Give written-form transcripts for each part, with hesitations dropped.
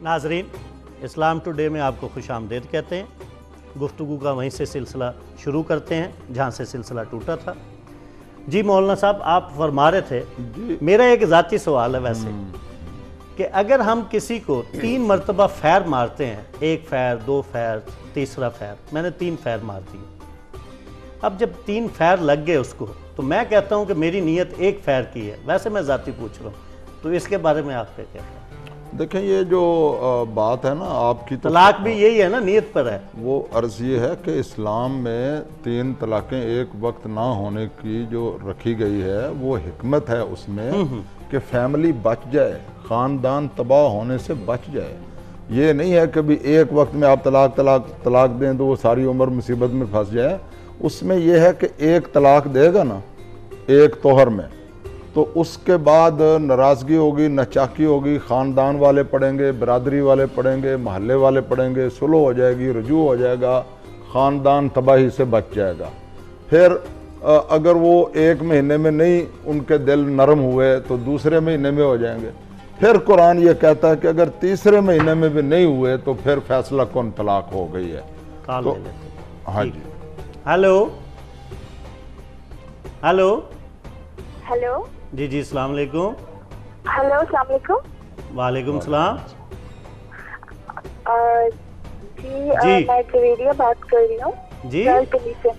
नाजरीन, इस्लाम टुडे में आपको खुशामदीद कहते हैं। गुफ्तगू का वहीं से सिलसिला शुरू करते हैं जहाँ से सिलसिला टूटा था। जी मौलाना साहब, आप फरमा रहे थे, मेरा एक ज़ाती सवाल है वैसे कि अगर हम किसी को 3 मरतबा फैर मारते हैं, 1 फैर, 2 फैर, तीसरा फैर, मैंने 3 फैर मार दिए। अब जब 3 फैर लग गए उसको, तो मैं कहता हूँ कि मेरी नीयत 1 फैर की है। वैसे मैं ज़ाती पूछ रहा हूँ, तो इसके बारे में आप क्या कहते हैं? देखें, ये जो बात है ना आपकी, तो तलाक भी यही है ना, नीयत पर है। वो अर्ज़ ये है कि इस्लाम में 3 तलाक़ें एक वक्त ना होने की जो रखी गई है, वो हिकमत है उसमें कि फैमिली बच जाए, ख़ानदान तबाह होने से बच जाए। ये नहीं है कि भी एक वक्त में आप तलाक दें तो वो सारी उम्र मुसीबत में फंस जाए। उसमें यह है कि एक तलाक देगा ना एक तोहर में, तो उसके बाद नाराज़गी होगी, नचाकी होगी, ख़ानदान वाले पढ़ेंगे, बरादरी वाले पढ़ेंगे, महल्ले वाले पढ़ेंगे, सुलह हो जाएगी, रुजू हो जाएगा, ख़ानदान तबाही से बच जाएगा। फिर अगर वो 1 महीने में नहीं उनके दिल नरम हुए तो दूसरे महीने में हो जाएंगे। फिर कुरान ये कहता है कि अगर तीसरे महीने में भी नहीं हुए तो फिर फैसला कुन तलाक हो गई है। तो हाँ जी। हेलो हेलो हेलो जी जी, अस्सलाम वालेकुम। हेलो, अस्सलाम वालेकुम। वालेकुम सलाम। जी मैं जवेरिया बात कर रही हूँ जी। से।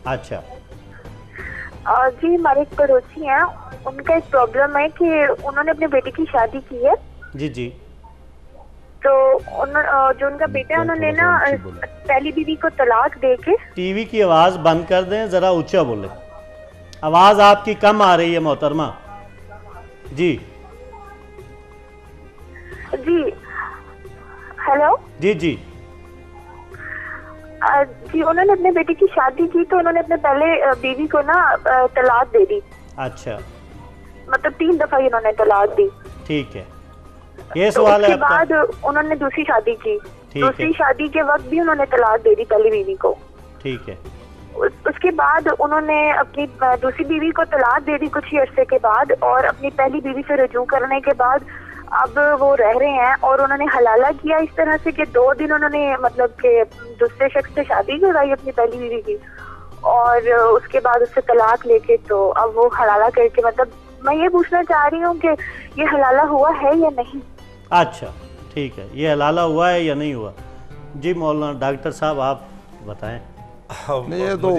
अच्छा जी, हमारे एक पड़ोसी हैं, उनका एक प्रॉब्लम है कि उन्होंने अपने बेटे की शादी की है। जी जी। तो जो उनका बेटा है, उन्होंने ना पहली बीवी को तलाक दे के। टीवी की आवाज़ बंद कर दें, ज़रा ऊंचा बोले, आवाज़ आपकी कम आ रही है मोहतरमा। जी जी। हेलो जी जी जी, उन्होंने अपने बेटे की शादी की तो उन्होंने अपने पहले बीवी को ना तलाक दे दी। अच्छा, मतलब 3 दफा ही उन्होंने तलाक दी। ठीक है, ये सवाल है उसके बाद उन्होंने दूसरी शादी की। दूसरी शादी के वक्त भी उन्होंने तलाक दे दी पहली बीवी को। ठीक है। उसके बाद उन्होंने अपनी दूसरी बीवी को तलाक दे दी कुछ ही अरसे के बाद, और अपनी पहली बीवी से रुजू करने के बाद अब वो रह रहे हैं। और उन्होंने हलाला किया इस तरह से कि 2 दिन उन्होंने मतलब कि दूसरे शख्स से शादी करवाई अपनी पहली बीवी की, और उसके बाद उससे तलाक लेके, तो अब वो हलाला करके, मतलब मैं ये पूछना चाह रही हूँ कि ये हलाला हुआ है या नहीं। अच्छा ठीक है, ये हलाला हुआ है या नहीं हुआ? जी मौलाना डॉक्टर साहब आप बताएं। नहीं, ये तो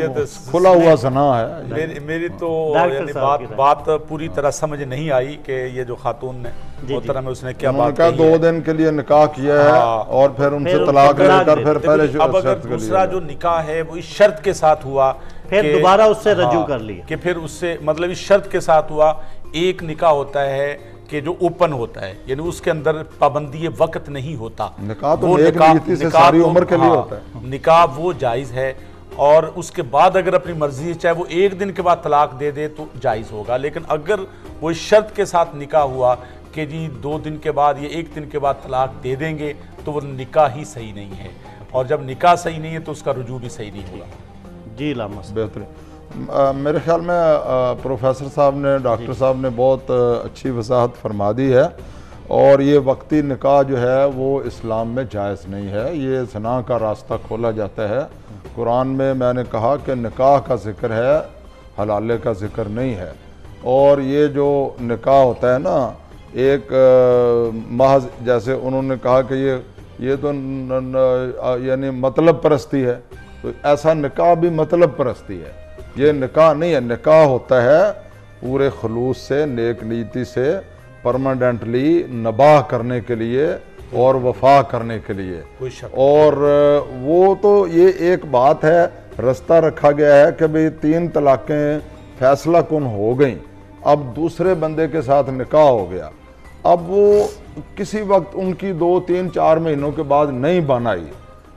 खुला हुआ सना है। मेरी तो यानी बात पूरी तरह समझ नहीं आई कि ये जो खातून ने मोहतरम में उसने क्या बात कही 2 दिन के लिए निकाह किया है और फिर उनसे तलाक लेकर फिर पहले अब अगर दूसरा जो निकाह है वो इस शर्त के साथ हुआ, फिर दोबारा उससे रजू कर लिया कि फिर उससे मतलब इस शर्त के साथ हुआ। एक निकाह होता है कि जो ओपन होता है, यानी उसके अंदर पाबंदी वक्त नहीं होता। निकाह तो एक नीति से सारी उम्र के लिए होता है। निकाह वो जायज़ है, और उसके बाद अगर अपनी मर्जी चाहे वो 1 दिन के बाद तलाक दे दे तो जायज़ होगा। लेकिन अगर वो इस शर्त के साथ निकाह हुआ कि जी 2 दिन के बाद या 1 दिन के बाद तलाक दे देंगे, तो वो निकाह ही सही नहीं है। और जब निकाह सही नहीं है तो उसका रुजू भी सही नहीं होगा। जी लामस बेहतरीन। मेरे ख्याल में प्रोफेसर साहब ने, डॉक्टर साहब ने बहुत अच्छी वजाहत फरमा दी है। और ये वक्ती निकाह जो है वो इस्लाम में जायज़ नहीं है, ये ज़ना का रास्ता खोला जाता है। कुरान में मैंने कहा कि निकाह का जिक्र है, हलाले का जिक्र नहीं है। और ये जो निकाह होता है ना, एक महज जैसे उन्होंने कहा कि ये तो यानी मतलब परस्ती है, तो ऐसा निकाह भी मतलब परस्ती है, ये निकाह नहीं है। निकाह होता है पूरे खलूस से, नेक नीति से, परमानेंटली नबाह करने के लिए और वफा करने के लिए। और वो तो ये एक बात है, रास्ता रखा गया है कि भाई 3 तलाक़ें फैसला कुन हो गई, अब दूसरे बंदे के साथ निकाह हो गया, अब वो किसी वक्त उनकी 2, 3, 4 महीनों के बाद नहीं बन आई,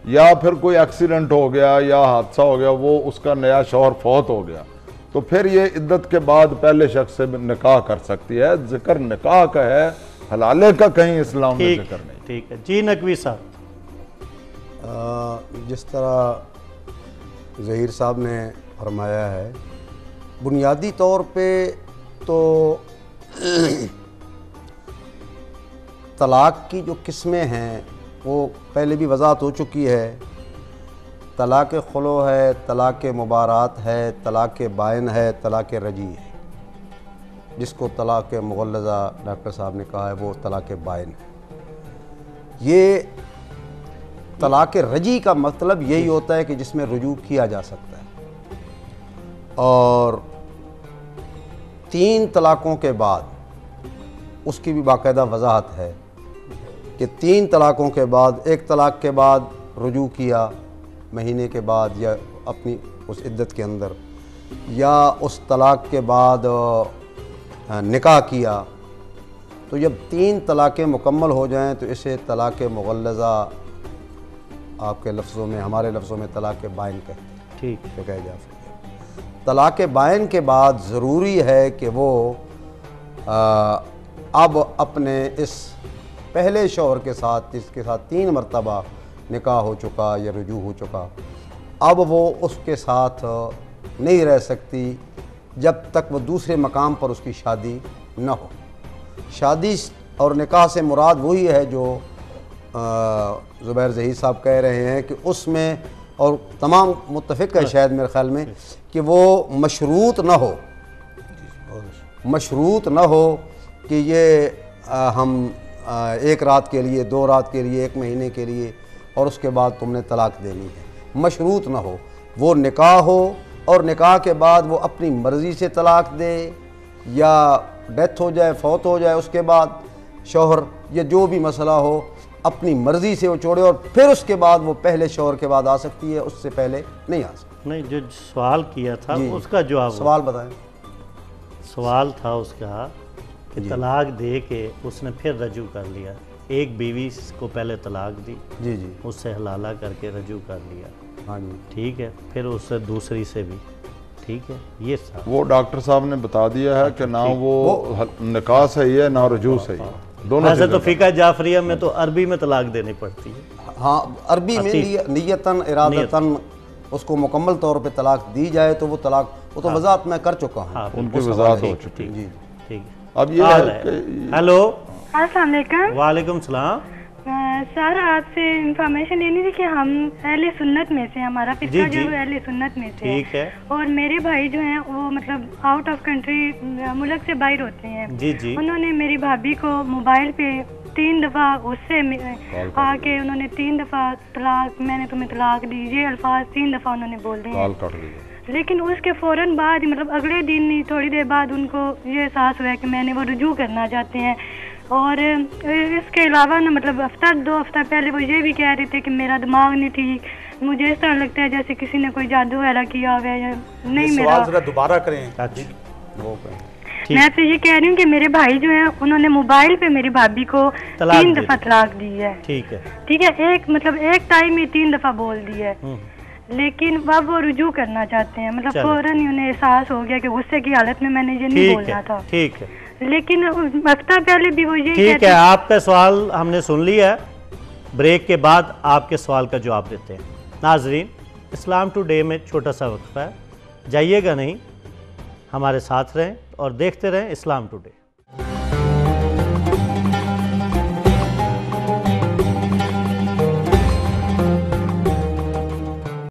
या फिर कोई एक्सीडेंट हो गया या हादसा हो गया, वो उसका नया शौहर फौत हो गया, तो फिर ये इद्दत के बाद पहले शख्स से निकाह कर सकती है। जिक्र निकाह का है, हलाले का कहीं इस्लाम में जिक्र नहीं। ठीक है जी नकवी साहब। जिस तरह ज़हीर साहब ने फरमाया है, बुनियादी तौर पे तो तलाक़ की जो किस्में हैं वो पहले भी वज़ाहत हो चुकी है। तलाक़ खुलो है, तलाक़ मुबारात है, तलाक़ बाइन है, तलाक़ रजी है। जिसको तलाक़ मुग़ल्लज़ा डॉक्टर साहब ने कहा है वो तलाक़ बाइन है। ये तलाक़ रजी का मतलब यही होता है कि जिसमें रुजू किया जा सकता है। और 3 तलाक़ों के बाद उसकी भी बाकायदा वजाहत है कि 3 तलाक़ों के बाद, एक तलाक़ के बाद रुजू किया महीने के बाद या अपनी उस इद्दत के अंदर, या उस तलाक़ के बाद निकाह किया, तो जब 3 तलाक़ें मुकम्मल हो जाएं तो इसे तलाक़ मुग़ल्लज़ा आपके लफ्ज़ों में, हमारे लफ्ज़ों में तलाक़ बाइन कहते हैं। ठीक है, कहा जा सकता है। तलाक़ बाइन के बाद ज़रूरी है कि वो अब अपने इस पहले शौहर के साथ, जिसके साथ 3 मरतबा निकाह हो चुका या रुजू हो चुका, अब वो उसके साथ नहीं रह सकती जब तक वो दूसरे मकाम पर उसकी शादी न हो। शादी और निकाह से मुराद वही है जो ज़ुबैर ज़हीर साहब कह रहे हैं कि उसमें, और तमाम मुत्तफ़िक़ है शायद मेरे ख़्याल में, कि वो मशरूत न हो, मशरूत न हो कि ये हम 1 रात के लिए, 2 रात के लिए, 1 महीने के लिए और उसके बाद तुमने तलाक़ देनी है। मशरूत न हो, वो निकाह हो और निकाह के बाद वो अपनी मर्ज़ी से तलाक़ दे, या डेथ हो जाए, फौत हो जाए, उसके बाद शौहर या जो भी मसला हो अपनी मर्ज़ी से वो छोड़े और फिर उसके बाद वो पहले शौहर के बाद आ सकती है, उससे पहले नहीं आ सकती। नहीं, जो सवाल किया था उसका जवाब, सवाल बताएं। सवाल था उसका कि तलाक दे के उसने फिर रजू कर लिया, एक बीवी को पहले तलाक दी, जी जी, उससे हलाला करके रजू कर लिया, हाँ जी, ठीक है, फिर उससे दूसरी से भी, ठीक है, ये सब वो डॉक्टर साहब ने बता दिया है कि ना वो निकाह सही है ना रुजू सही है, दोनों। वैसे तो फ़िक़ह जाफरिया में तो अरबी में तलाक देनी पड़ती है। हाँ, अरबी में नियतन इरादतन उसको मुकम्मल तौर पे तलाक दी जाए तो वो तलाक, वो तो वज़ाहत मैं कर चुका हूँ, उनकी वज़ाहत हो चुकी है। जी ठीक है। अब ये हेलो, अस्सलाम वालेकुम। वालेकुम सलाम। सर, आपसे इंफॉर्मेशन लेनी थी कि हम अहले सुन्नत में से, हमारा फिक्र जो है अहले सुन्नत में से ठीक है, और मेरे भाई जो हैं वो मतलब आउट ऑफ कंट्री, मुल्क से बाहर होते हैं। जी जी। उन्होंने मेरी भाभी को मोबाइल पे 3 दफ़ा उससे आके उन्होंने 3 दफ़ा तलाक, मैंने तुम्हें तलाक दी, ये अल्फाज 3 दफ़ा उन्होंने बोल दिए हैं। लेकिन उसके फ़ौरन बाद, मतलब अगले दिन ही, थोड़ी देर बाद उनको ये एहसास हुआ कि मैंने वो रुजू करना चाहते हैं। और इसके अलावा ना, मतलब 2 हफ्ता पहले वो ये भी कह रहे थे कि मेरा दिमाग नहीं ठीक, मुझे इस तरह लगता है जैसे किसी ने कोई जादू वगैरह किया हुआ है। नहीं, मेरा जरा दोबारा करें। मैं तो ये कह रही हूँ कि मेरे भाई जो है उन्होंने मोबाइल पे मेरी भाभी को 3 दफ़ा तलाक दी है। ठीक है, ठीक है, एक टाइम में 3 दफ़ा बोल दी है, लेकिन अब वो रुजू करना चाहते हैं। मतलब फौरन ही उन्हें एहसास हो गया कि गुस्से की हालत में मैंने ये नहीं बोलना था। ठीक है, लेकिन हफ्ता पहले भी वो ये ठीक है। आपका सवाल हमने सुन लिया है, ब्रेक के बाद आपके सवाल का जवाब देते हैं। नाजरीन, इस्लाम टुडे में छोटा सा वक्फा है, जाइएगा नहीं, हमारे साथ रहें और देखते रहें इस्लाम टुडे।